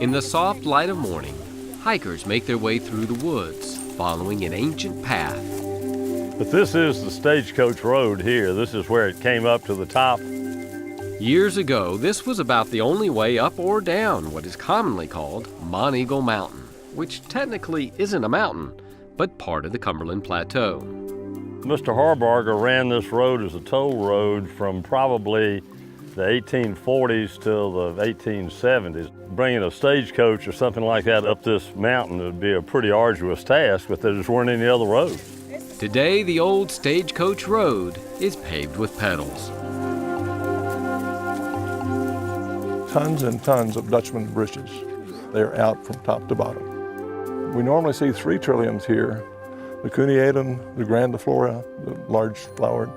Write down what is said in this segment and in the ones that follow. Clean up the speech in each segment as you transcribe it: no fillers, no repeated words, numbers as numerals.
In the soft light of morning, hikers make their way through the woods, following an ancient path. But this is the Stagecoach Road here. This is where it came up to the top. Years ago, this was about the only way up or down what is commonly called Monteagle Mountain, which technically isn't a mountain, but part of the Cumberland Plateau. Mr. Harbarger ran this road as a toll road from probably the 1840s till the 1870s. Bringing a stagecoach or something like that up this mountain would be a pretty arduous task, but there just weren't any other roads. Today, the old Stagecoach Road is paved with pedals. Tons and tons of Dutchman britches. They're out from top to bottom. We normally see 3 trilliums here: the cuneatum, the grandiflora, the large flowered,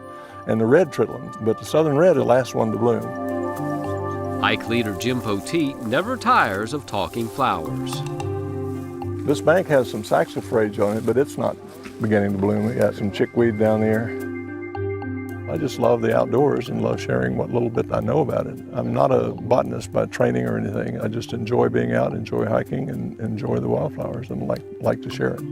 and the red trillium, but the southern red is the last one to bloom. Hike leader Jim Poteet never tires of talking flowers. This bank has some saxifrage on it, but it's not beginning to bloom. We got some chickweed down there. I just love the outdoors and love sharing what little bit I know about it. I'm not a botanist by training or anything. I just enjoy being out, enjoy hiking, and enjoy the wildflowers, and like to share it.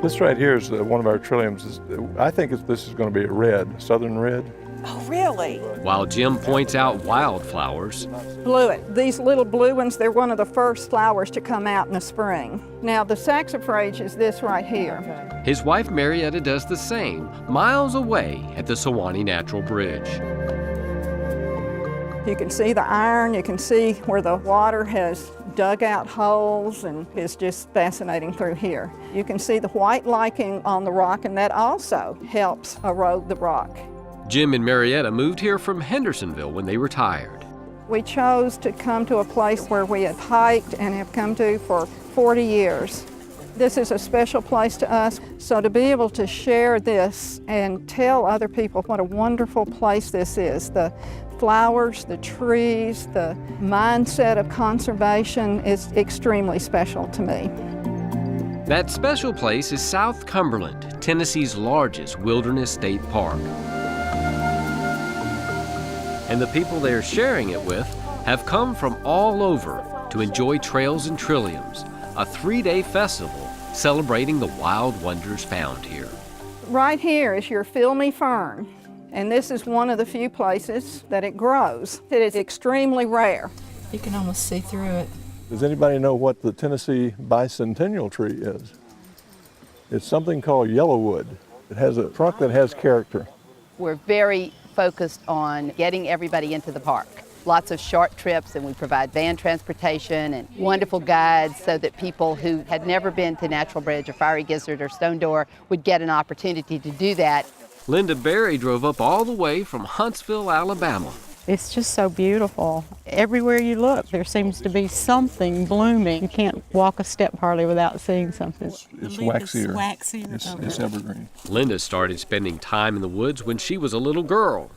This right here is one of our trilliums. I think this is going to be a red, southern red. Oh, really? While Jim points out wildflowers, Bluet. These little blue ones, they're one of the first flowers to come out in the spring. Now, the saxifrage is this right here. his wife Marietta does the same, miles away at the Sewanee Natural Bridge. You can see the iron, you can see where the water has dug out holes, and it's just fascinating through here. You can see the white lichen on the rock, and that also helps erode the rock. Jim and Marietta moved here from Hendersonville when they retired. We chose to come to a place where we have hiked and have come to for 40 years. This is a special place to us, so to be able to share this and tell other people what a wonderful place this is, the flowers, the trees, the mindset of conservation is extremely special to me. That special place is South Cumberland, Tennessee's largest wilderness state park. And the people they're sharing it with have come from all over to enjoy Trails and Trilliums, a 3-day festival celebrating the wild wonders found here. Right here is your filmy fern, and this is one of the few places that it grows. It is extremely rare. You can almost see through it. Does anybody know what the Tennessee bicentennial tree is? It's something called yellowwood. It has a trunk that has character. We're very focused on getting everybody into the park. Lots of short trips, and we provide van transportation and wonderful guides so that people who had never been to Natural Bridge or Fiery Gizzard or Stone Door would get an opportunity to do that. Linda Berry drove up all the way from Huntsville, Alabama. It's just so beautiful. Everywhere you look, there seems to be something blooming. You can't walk a step hardly without seeing something. It's waxier. It's evergreen. Linda started spending time in the woods when she was a little girl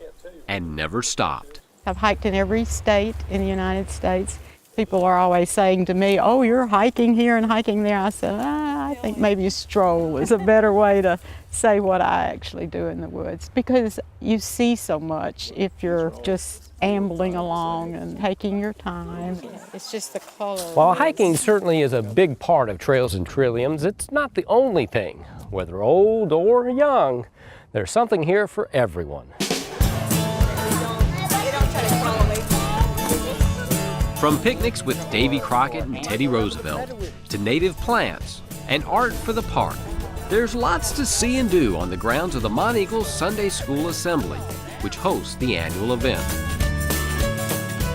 and never stopped. I've hiked in every state in the United States. People are always saying to me, "Oh, you're hiking here and hiking there." I said, I think maybe a stroll is a better way to say what I actually do in the woods, because you see so much if you're just ambling along and taking your time. It's just the color. While hiking certainly is a big part of Trails and Trilliums, it's not the only thing. Whether old or young, there's something here for everyone. From picnics with Davy Crockett and Teddy Roosevelt to native plants and art for the park, there's lots to see and do on the grounds of the Monteagle Sunday School Assembly, which hosts the annual event.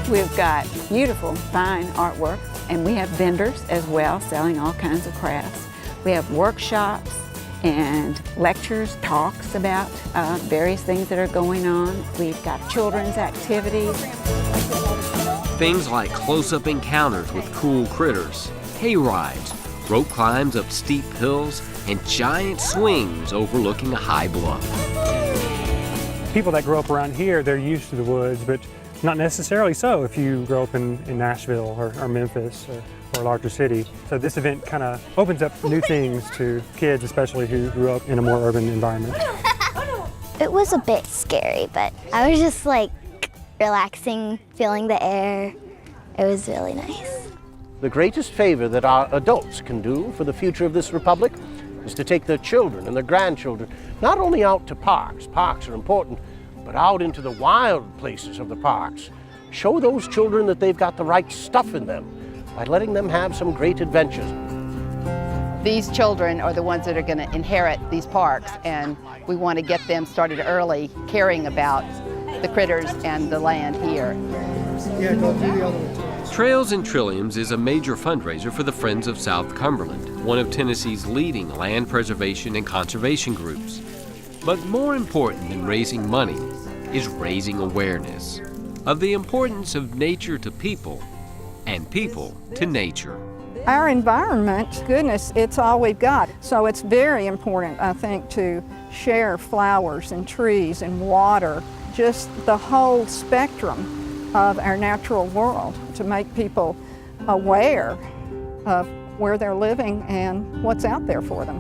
We've got beautiful, fine artwork, and we have vendors as well selling all kinds of crafts. We have workshops and lectures, talks about various things that are going on. We've got children's activities. Things like close-up encounters with cool critters, hay rides, rope climbs up steep hills, and giant swings overlooking a high bluff. People that grow up around here, they're used to the woods, but not necessarily so if you grow up in Nashville or Memphis or a larger city. So this event kind of opens up new things to kids, especially who grew up in a more urban environment. It was a bit scary, but I was just like relaxing, feeling the air, It was really nice. The greatest favor that our adults can do for the future of this republic is to take their children and their grandchildren not only out to parks are important, but out into the wild places of the parks. Show those children that they've got the right stuff in them by letting them have some great adventures. These children are the ones that are going to inherit these parks, and we want to get them started early caring about the critters and the land here. Trails and Trilliums is a major fundraiser for the Friends of South Cumberland, one of Tennessee's leading land preservation and conservation groups. But more important than raising money is raising awareness of the importance of nature to people and people to nature. Our environment, goodness, it's all we've got. So it's very important, I think, to share flowers and trees and water, just the whole spectrum of our natural world, to make people aware of where they're living and what's out there for them.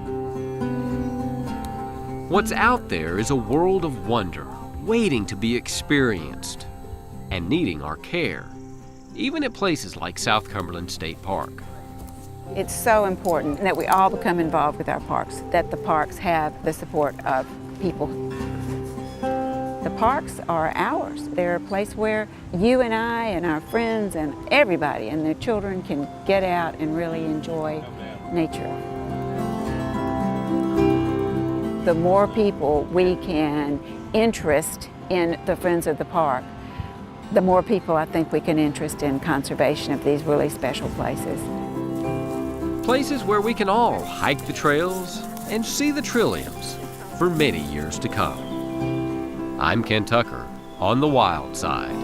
What's out there is a world of wonder, waiting to be experienced and needing our care, even at places like South Cumberland State Park. It's so important that we all become involved with our parks, that the parks have the support of people. The parks are ours. They're a place where you and I and our friends and everybody and their children can get out and really enjoy nature. The more people we can interest in the Friends of the Park, the more people I think we can interest in conservation of these really special places. Places where we can all hike the trails and see the Trilliums for many years to come. I'm Ken Tucker on the Wild Side.